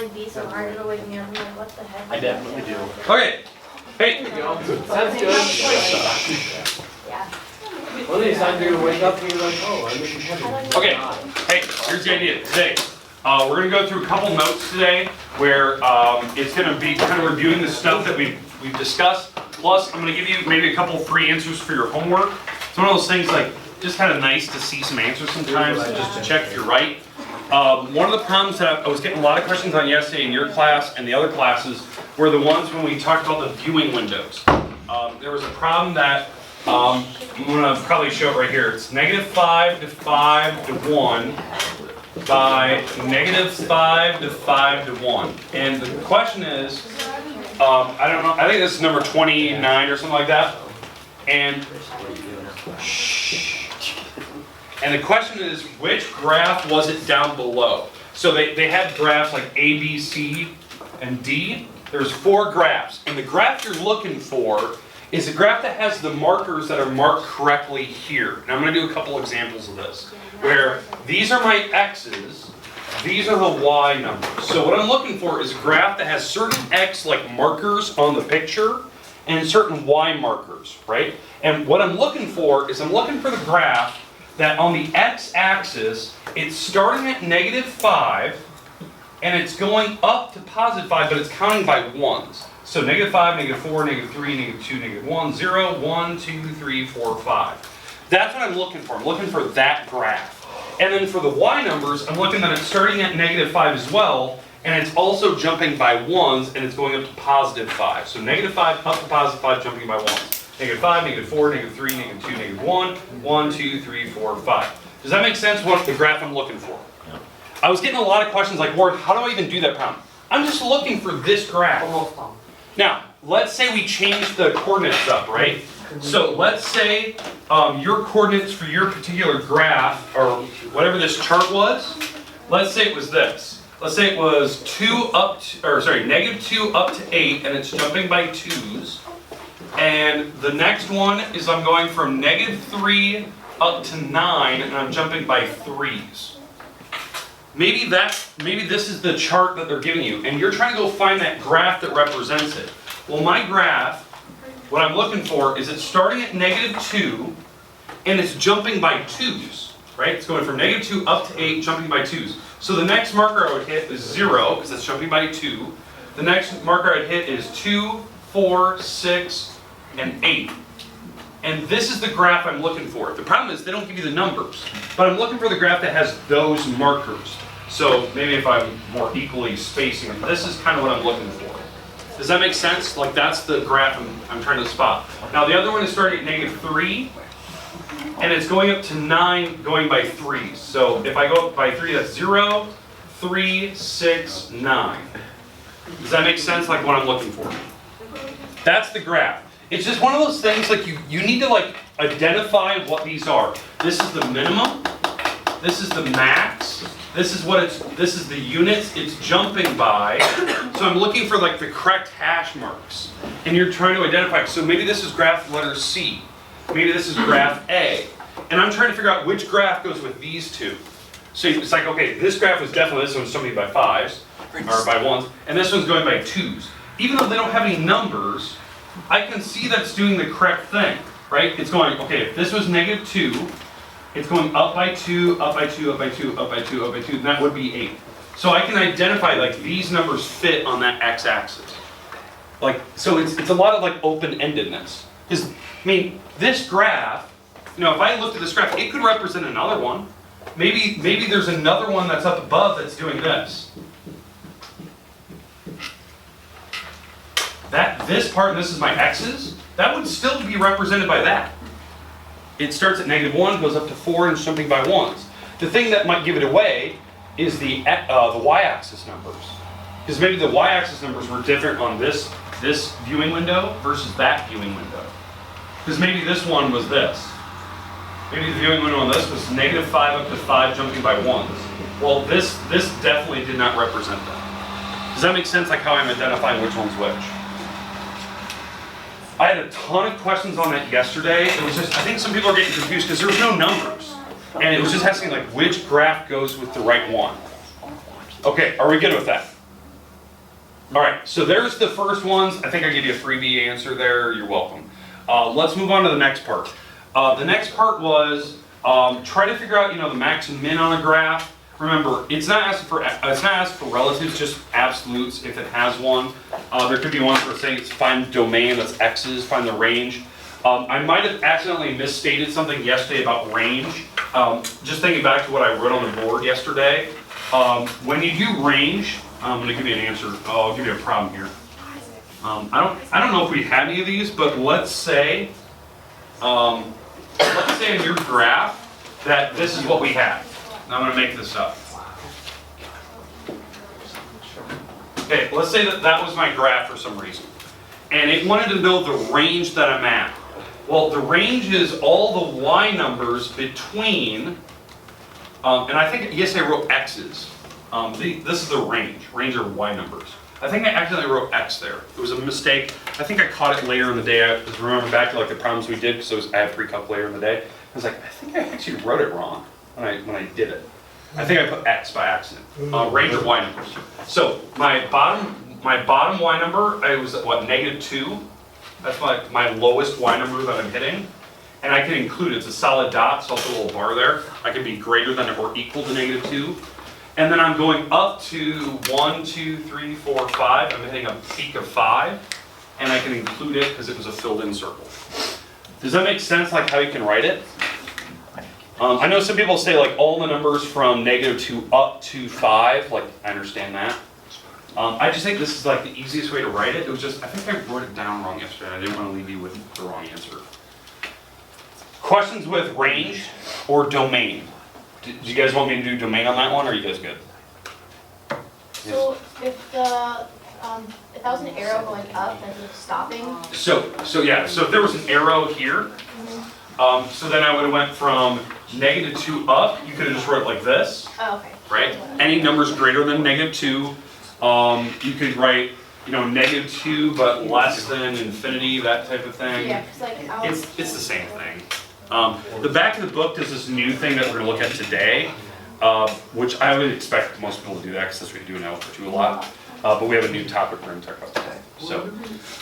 like be so hard, it'll wake me up. I'm like, what the heck? I definitely do. Okay. Hey. Sounds good. Yeah. One of these times you're gonna wake up and you're like, oh, I'm in heaven. Okay. Hey, here's the idea today. We're gonna go through a couple notes today where it's gonna be kind of reviewing the stuff that we've discussed. Plus, I'm gonna give you maybe a couple free answers for your homework. It's one of those things like just kind of nice to see some answers sometimes, just to check if you're right. One of the problems that I was getting a lot of questions on yesterday in your class and the other classes were the ones when we talked about the viewing windows. There was a problem that I'm gonna probably show it right here. It's -5 to 5 to 1 by -5 to 5 to 1. And the question is, I don't know, I think this is number 29 or something like that. And the question is, which graph was it down below? So they had graphs like A, B, C, and D. There's 4 graphs. And the graph you're looking for is a graph that has the markers that are marked correctly here. And I'm going to do a couple examples of this, where these are my X's, these are the Y numbers. So what I'm looking for is a graph that has certain X like markers on the picture and certain Y markers, right? And what I'm looking for is I'm looking for the graph that on the X-axis, it's starting at -5 and it's going up to +5, but it's counting by ones. So -5, -4, -3, -2, -1, 0, 1, 2, 3, 4, 5. That's what I'm looking for. I'm looking for that graph. And then for the Y numbers, I'm looking that it's starting at -5 as well, and it's also jumping by ones, and it's going up to +5. So -5 up to +5, jumping by ones. -5, -4, -3, -2, -1, 1, 2, 3, 4, 5. Does that make sense? What the graph I'm looking for? Yeah. I was getting a lot of questions like, Ward, how do I even do that problem? I'm just looking for this graph. Now, let's say we change the coordinates up, right? So let's say your coordinates for your particular graph, or whatever this chart was, let's say it was this. Let's say it was -2 up to 8, and it's jumping by 2's. And the next one is I'm going from -3 up to 9, and I'm jumping by 3's. Maybe this is the chart that they're giving you, and you're trying to go find that graph that represents it. Well, my graph, what I'm looking for is it's starting at -2, and it's jumping by 2's, right? It's going from -2 up to 8, jumping by 2's. So the next marker I would hit is 0, because it's jumping by 2. The next marker I'd hit is 2, 4, 6, and 8. And this is the graph I'm looking for. The problem is they don't give you the numbers, but I'm looking for the graph that has those markers. So maybe if I'm more equally spacing them, this is kind of what I'm looking for. Does that make sense? Like that's the graph I'm trying to spot. Now the other one is starting at -3, and it's going up to 9, going by 3's. So if I go up by 3, that's 0, 3, 6, 9. Does that make sense? Like what I'm looking for? That's the graph. It's just one of those things like you need to like identify what these are. This is the minimum. This is the max. This is the units it's jumping by. So I'm looking for like the correct hash marks. And you're trying to identify. So maybe this is graph letter C. Maybe this is graph A. And I'm trying to figure out which graph goes with these two. So it's like, okay, this graph was definitely, this one's jumping by 5's, or by 1's, and this one's going by 2's. Even though they don't have any numbers, I can see that it's doing the correct thing, right? It's going, okay, if this was -2, it's going up by 2, up by 2, up by 2, up by 2, up by 2, and that would be 8. So I can identify, like, these numbers fit on that x-axis. Like, so it's a lot of, like, open-endedness. Because, I mean, this graph, you know, if I looked at this graph, it could represent another one. Maybe there's another one that's up above that's doing this. This part, and this is my x's, that would still be represented by that. It starts at -1, goes up to 4, and it's jumping by 1's. The thing that might give it away is the y-axis numbers. Because maybe the y-axis numbers were different on this viewing window versus that viewing window. Because maybe this one was this. Maybe the viewing window on this was -5 up to 5, jumping by 1's. Well, this definitely did not represent that. Does that make sense, like how I'm identifying which one's which? I had a ton of questions on that yesterday. It was just, I think some people are getting confused because there was no numbers. And it was just asking like which graph goes with the right one. Okay, are we good with that? All right, so there's the first ones. I think I gave you a freebie answer there. You're welcome. Let's move on to the next part. The next part was try to figure out, the max and min on a graph. Remember, it's not asking for relatives, just absolutes if it has one. There could be one for saying it's find domain, that's x's, find the range. I might have accidentally misstated something yesterday about range. Just thinking back to what I wrote on the board yesterday. When you do range, I'm going to give you an answer. I'll give you a problem here. I don't know if we had any of these, but let's say in your graph that this is what we have. Now I'm going to make this up. Okay, let's say that was my graph for some reason. And it wanted to know the range that I'm at. Well, the range is all the y numbers between, and I think, yes, I wrote x's. This is the range are y numbers. I think I accidentally wrote x there. It was a mistake. I think I caught it later in the day. I was remembering back to the problems we did, because I had PreCalc later in the day. I was like, I think I actually wrote it wrong when I did it. I think I put x by accident. Range of y numbers. So my bottom y number, I was at what, -2. That's my lowest y number that I'm hitting. And I can include it. It's a solid dot, so I'll put a little bar there. I can be greater than or equal to -2. And then I'm going up to 1, 2, 3, 4, 5. I'm hitting a peak of 5. And I can include it because it was a filled in circle. Does that make sense, how you can write it? I know some people say all the numbers from -2 up to 5, I understand that. I just think this is the easiest way to write it. It was just, I think I wrote it down wrong yesterday. I didn't want to leave you with the wrong answer. Questions with range or domain? Do you guys want me to do domain on that one, or are you guys good? So if that was an arrow going up, then it's stopping. So if there was an arrow here, so then I would have went from -2 up. You could have just wrote it like this, Oh, okay. right? Any numbers greater than -2. You could write, -2 but less than infinity, that type of thing. Yeah, because It's the same thing. The back of the book does this new thing that we're going to look at today, which I would expect most people to do that because that's what you do in Algebra 2 a lot. But we have a new topic we're going to talk about today. So,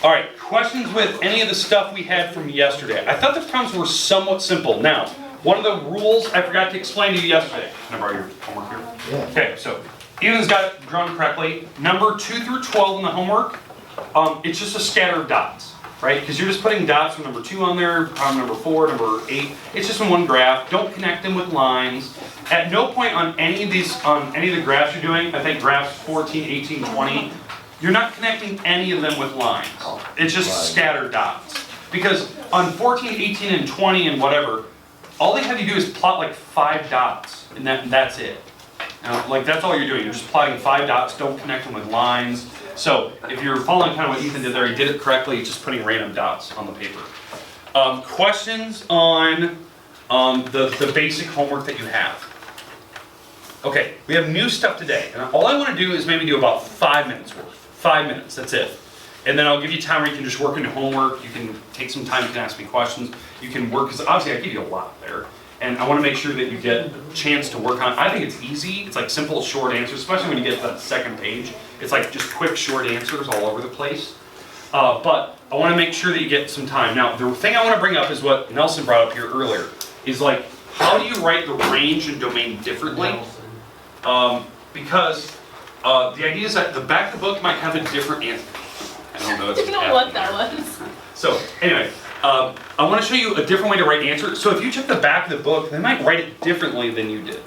all right, questions with any of the stuff we had from yesterday? I thought the problems were somewhat simple. Now, one of the rules I forgot to explain to you yesterday. Can I borrow your homework here? Yeah. Okay, so Ethan's got it drawn correctly. Number 2 through 12 in the homework, it's just a scatter of dots. Right? Because you're just putting dots from number 2 on there, problem number 4, number 8. It's just in one graph. Don't connect them with lines. At no point on any of the graphs you're doing, I think graphs 14, 18, 20, you're not connecting any of them with lines. It's just scattered dots. Because on 14, 18, and 20 and whatever, all they have you do is plot 5 dots, and that's it. That's all you're doing. You're just plotting 5 dots. Don't connect them with lines. So if you're following kind of what Ethan did there, he did it correctly, just putting random dots on the paper. Questions on the basic homework that you have? Okay, we have new stuff today, and all I want to do is maybe do about 5 minutes worth. 5 minutes, that's it. And then I'll give you time where you can just work into homework, you can take some time, you can ask me questions, you can work, because obviously I give you a lot there. And I want to make sure that you get a chance to work on it. I think it's easy. It's simple, short answers, especially when you get to that second page. It's just quick, short answers all over the place. But I want to make sure that you get some time. Now, the thing I want to bring up is what Nelson brought up here earlier, is how do you write the range and domain differently? Because the idea is that the back of the book might have a different answer. I don't know. You know what that was. So, anyway. I want to show you a different way to write answers. So if you check the back of the book, they might write it differently than you did.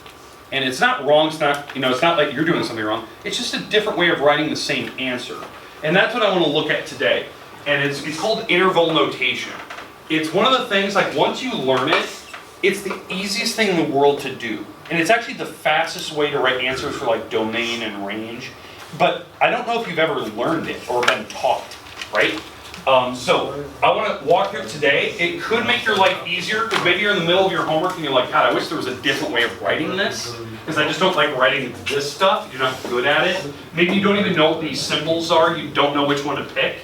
And it's not wrong, it's not like you're doing something wrong. It's just a different way of writing the same answer. And that's what I want to look at today. And it's called interval notation. It's one of the things, once you learn it, it's the easiest thing in the world to do. And it's actually the fastest way to write answers for domain and range. But I don't know if you've ever learned it or been taught, right? So I want to walk through it today. It could make your life easier because maybe you're in the middle of your homework and you're like, God, I wish there was a different way of writing this because I just don't like writing this stuff. You're not good at it. Maybe you don't even know what these symbols are. You don't know which one to pick.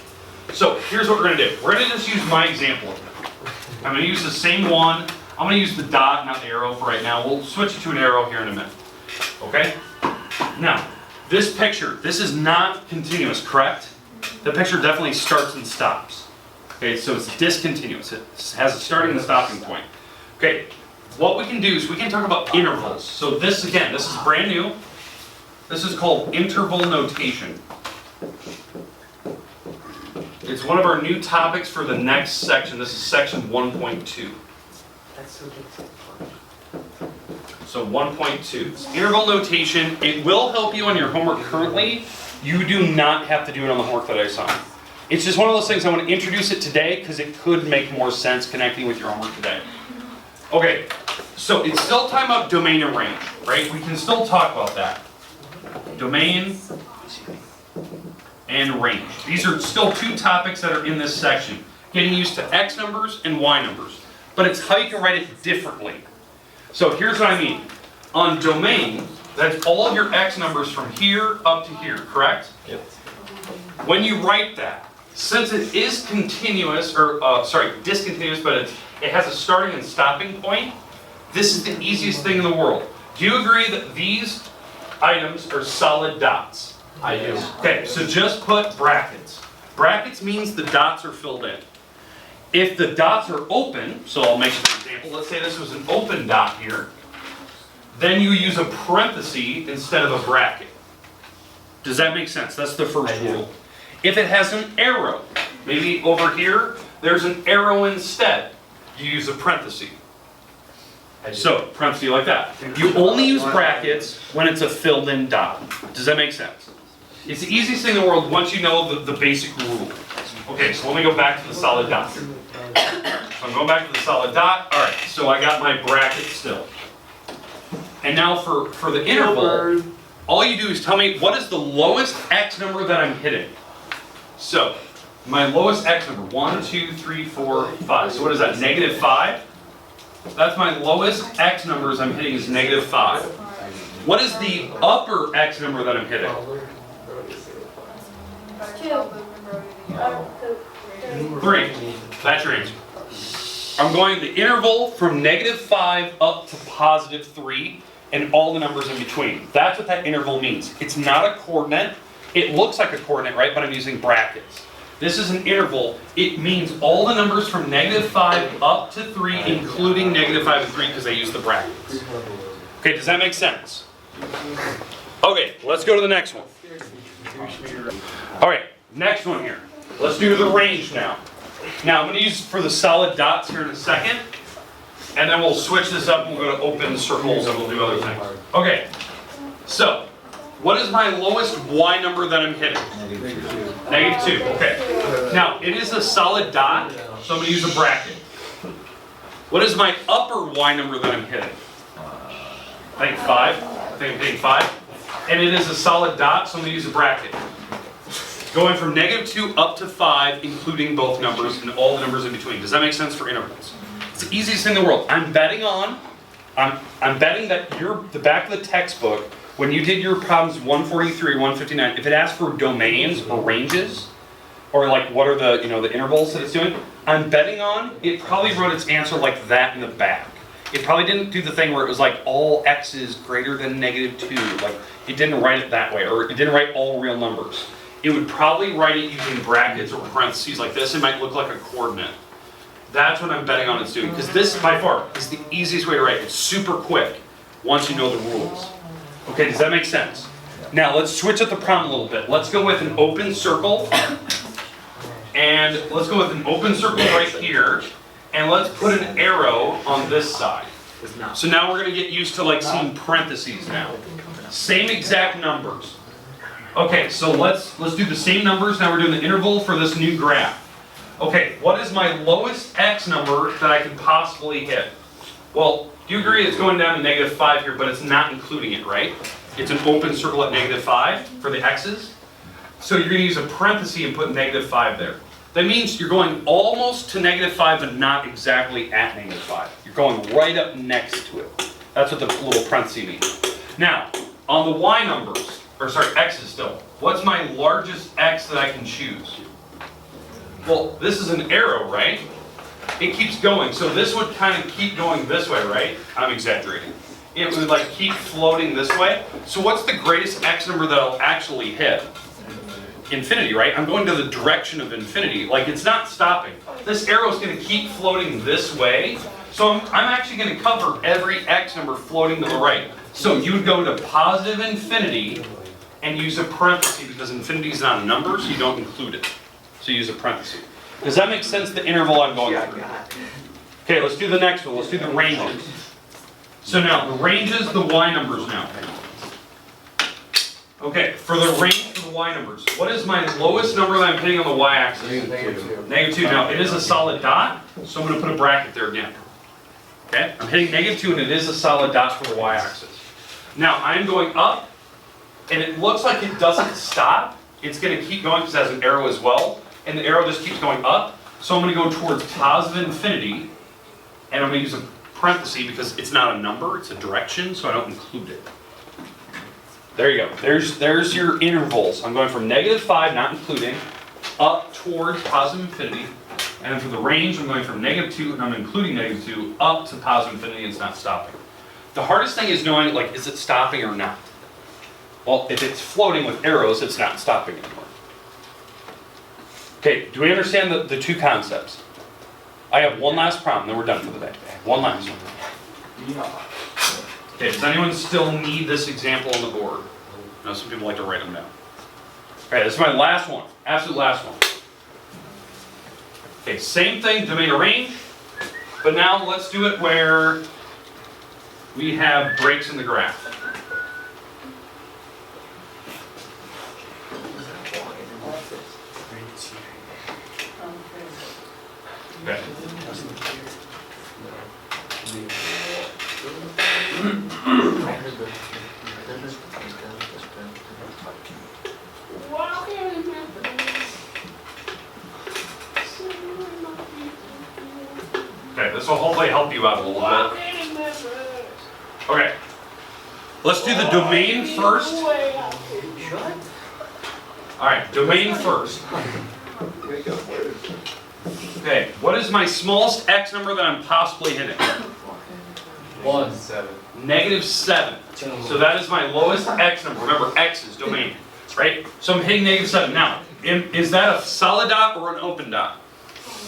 So here's what we're going to do. We're going to just use my example. I'm going to use the same one. I'm going to use the dot, not the arrow for right now. We'll switch it to an arrow here in a minute. Okay? Now, this picture, this is not continuous, correct? The picture definitely starts and stops. Okay, so it's discontinuous. It has a starting and a stopping point. Okay, what we can do is we can talk about intervals. So this, again, this is brand new. This is called interval notation. It's one of our new topics for the next section. This is section 1.2. So 1.2. Interval notation, it will help you on your homework currently. You do not have to do it on the homework that I assigned. It's just one of those things I want to introduce it today because it could make more sense connecting with your homework today. Okay, so it's still talking about domain and range, right? We can still talk about that. Domain and range. These are still two topics that are in this section. Getting used to X numbers and Y numbers. But it's how you can write it differently. So here's what I mean. On domain, that's all of your X numbers from here up to here, correct? Yep. When you write that, since it is continuous, or discontinuous, but it has a starting and stopping point, this is the easiest thing in the world. Do you agree that these items are solid dots? I do. Okay, so just put brackets. Brackets means the dots are filled in. If the dots are open, so I'll make an example, let's say this was an open dot here, then you use a parenthesis instead of a bracket. Does that make sense? That's the first rule. If it has an arrow, maybe over here, there's an arrow instead, you use a parenthesis. So, parenthesis like that. You only use brackets when it's a filled in dot. Does that make sense? It's the easiest thing in the world once you know the basic rule. Okay, so let me go back to the solid dot. So I'm going back to the solid dot. Alright, so I got my bracket still. And now for the interval, all you do is tell me what is the lowest X number that I'm hitting. So, my lowest X number, 1, 2, 3, 4, 5. So what is that, -5? That's my lowest X numbers I'm hitting is -5. What is the upper X number that I'm hitting? 3. That's your answer. I'm going the interval from -5 up to +3 and all the numbers in between. That's what that interval means. It's not a coordinate. It looks like a coordinate, right? But I'm using brackets. This is an interval. It means all the numbers from -5 up to 3, including -5 and 3, because I use the brackets. Okay, does that make sense? Okay, let's go to the next one. All right, next one here. Let's do the range now. Now, I'm going to use for the solid dots here in a second, and then we'll switch this up and we'll go to open circles and we'll do other things. Okay, so what is my lowest Y number that I'm hitting? -2, okay. Now, it is a solid dot, so I'm going to use a bracket. What is my upper Y number that I'm hitting? I think 5. I think I'm hitting 5. And it is a solid dot, so I'm going to use a bracket. Going from -2 up to 5, including both numbers and all the numbers in between. Does that make sense for intervals? It's the easiest thing in the world. I'm betting that the back of the textbook, when you did your problems 143, 159, if it asked for domains or ranges, or like what are the the intervals that it's doing, I'm betting on it probably wrote its answer like that in the back. It probably didn't do the thing where it was like all x's greater than -2. Like it didn't write it that way, or it didn't write all real numbers. It would probably write it using brackets or parentheses like this. It might look like a coordinate. That's what I'm betting on it's doing, because this by far is the easiest way to write. It's super quick once you know the rules. Okay, does that make sense? Now let's switch up the problem a little bit. Let's go with an open circle. And let's go with an open circle right here. And let's put an arrow on this side. So now we're going to get used to like seeing parentheses now. Same exact numbers. Okay, so let's do the same numbers. Now we're doing the interval for this new graph. Okay, what is my lowest X number that I can possibly hit? Well, do you agree it's going down to -5 here, but it's not including it, right? It's an open circle at -5 for the X's. So you're going to use a parenthesis and put -5 there. That means you're going almost to -5, but not exactly at -5. You're going right up next to it. That's what the little parenthesis means. Now, on the Y numbers, X's still, what's my largest X that I can choose? Well, this is an arrow, right? It keeps going, so this would kind of keep going this way, right? I'm exaggerating. it would like keep floating this way. So what's the greatest x number that I'll actually hit? Infinity, right? I'm going to the direction of infinity. Like it's not stopping. This arrow is going to keep floating this way. So I'm actually going to cover every x number floating to the right. So you would go to positive infinity and use a parenthesis because infinity is not a number, so you don't include it. So use a parenthesis. Does that make sense, the interval I'm going through? Okay, let's do the next one. Let's do the ranges. So now, the ranges, the y numbers now. Okay, for the range for the y numbers, what is my lowest number that I'm hitting on the y-axis? -2. Now, it is a solid dot, so I'm going to put a bracket there again. Okay, I'm hitting -2 and it is a solid dot for the y-axis. Now, I'm going up, and it looks like it doesn't stop. It's going to keep going because it has an arrow as well, and the arrow just keeps going up. So I'm going to go towards positive infinity, and I'm going to use a parenthesis because it's not a number, it's a direction, so I don't include it. There you go. There's your intervals. I'm going from -5, not including, up towards positive infinity. And then for the range, I'm going from -2, and I'm including -2, up to positive infinity, and it's not stopping. The hardest thing is knowing, like, is it stopping or not? Well, if it's floating with arrows, it's not stopping anymore. Okay, do we understand the two concepts? I have one last problem, then we're done for the day. One last one. Okay, does anyone still need this example on the board? I know some people like to write them down. Okay, this is my last one, absolute last one. Okay, same thing, domain or range, but now let's do it where we have breaks in the graph. Okay. Okay, this will hopefully help you out a little bit. Okay, let's do the domain first. All right, domain first. Okay, what is my smallest x number that I'm possibly hitting? 1, 7. -7. So that is my lowest x number. Remember, x is domain, right? So I'm hitting -7. Now, is that a solid dot or an open dot?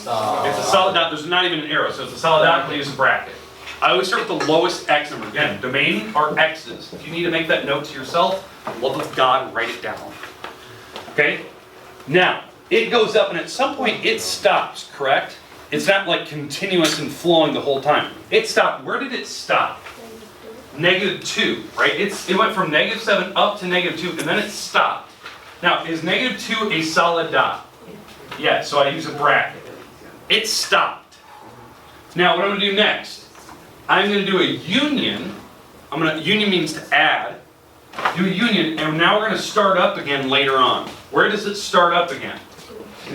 It's a solid dot. There's not even an arrow, so it's a solid dot. I'm going to use a bracket. I always start with the lowest x number. Again, domain are x's. If you need to make that note to yourself, love of God, write it down. Okay? Now, it goes up and at some point it stops, correct? It's not like continuous and flowing the whole time. It stopped. Where did it stop? -2, right? It went from -7 up to -2 and then it stopped. Now, is -2 a solid dot? Yeah, so I use a bracket. It stopped. Now, what I'm going to do next, I'm going to do a union. Union means to add. Do a union, and now we're going to start up again later on. Where does it start up again?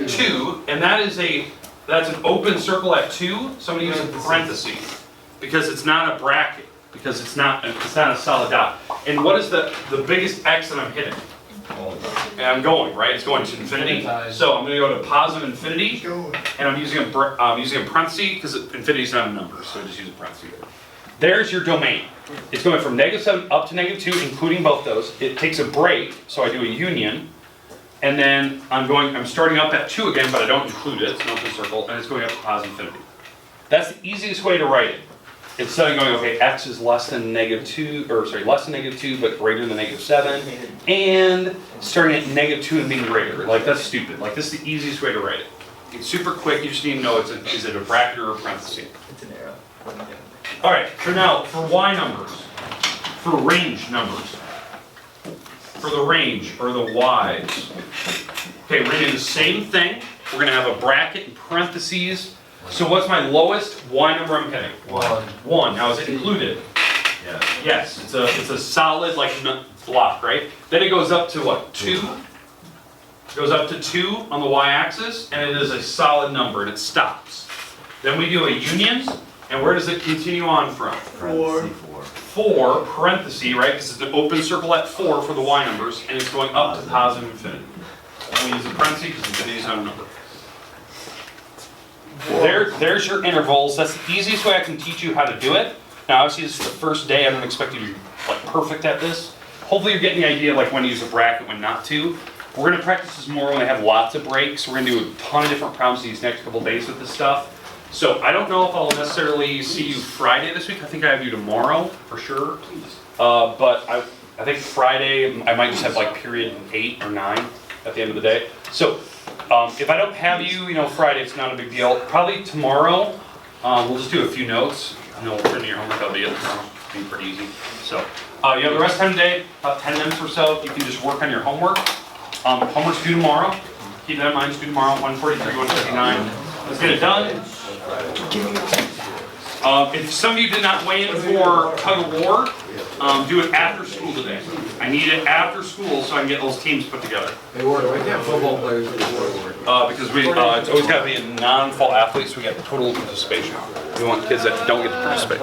2, and that's an open circle at 2, so I'm going to use a parenthesis because it's not a bracket, because it's not a solid dot. And what is the biggest x that I'm hitting? And I'm going, right? It's going to infinity. So I'm going to go to positive infinity, and I'm using a parenthesis because infinity is not a number, so I just use a parenthesis. There's your domain. It's going from -7 up to -2, including both those. It takes a break, so I do a union. And then I'm starting up at 2 again, but I don't include it. It's an open circle, and it's going up to positive infinity. That's the easiest way to write it. Instead of going, okay, x is less than -2, but greater than -7, and starting at -2 and being greater. Like, that's stupid. Like, this is the easiest way to write it. It's super quick. You just need to know is it a bracket or a parenthesis. It's an arrow. All right, so now for y numbers, for range numbers, for the range, or the y's. Okay, we're going to do the same thing. We're going to have a bracket and parentheses. So what's my lowest y number I'm hitting? 1. 1. Now, is it included? Yeah. Yes, it's a solid, like, block, right? Then it goes up to what? 2? It goes up to 2 on the y-axis, and it is a solid number, and it stops. Then we do a union, and where does it continue on from? 4, parenthesis, right? Because it's an open circle at 4 for the y numbers, and it's going up to positive infinity. And we use a parenthesis because infinity is not a number. There's your intervals. That's the easiest way I can teach you how to do it. Now, obviously, this is the first day. I don't expect you to be like perfect at this. Hopefully, you're getting the idea of like when to use a bracket, when not to. We're gonna practice this more when they have lots of breaks. We're gonna do a ton of different problems these next couple days with this stuff. So I don't know if I'll necessarily see you Friday this week. I think I have you tomorrow for sure. But I think Friday I might just have like period 8 or 9 at the end of the day. So if I don't have you, Friday, it's not a big deal. Probably tomorrow we'll just do a few notes. We'll turn to your homework. That'll be it tomorrow. It'll be pretty easy. So you have the rest of the day, about 10 minutes or so. You can just work on your homework. Homework's due tomorrow. Keep that in mind. It's due tomorrow. 1:43, 1:59. Let's get it done. If some of you did not weigh in for tug of war, do it after school today. I need it after school so I can get those teams put together. Hey, Ward, why can't football players do Ward? Because it's always got to be a non-fall athlete, so we get total participation. We want kids that don't get to participate.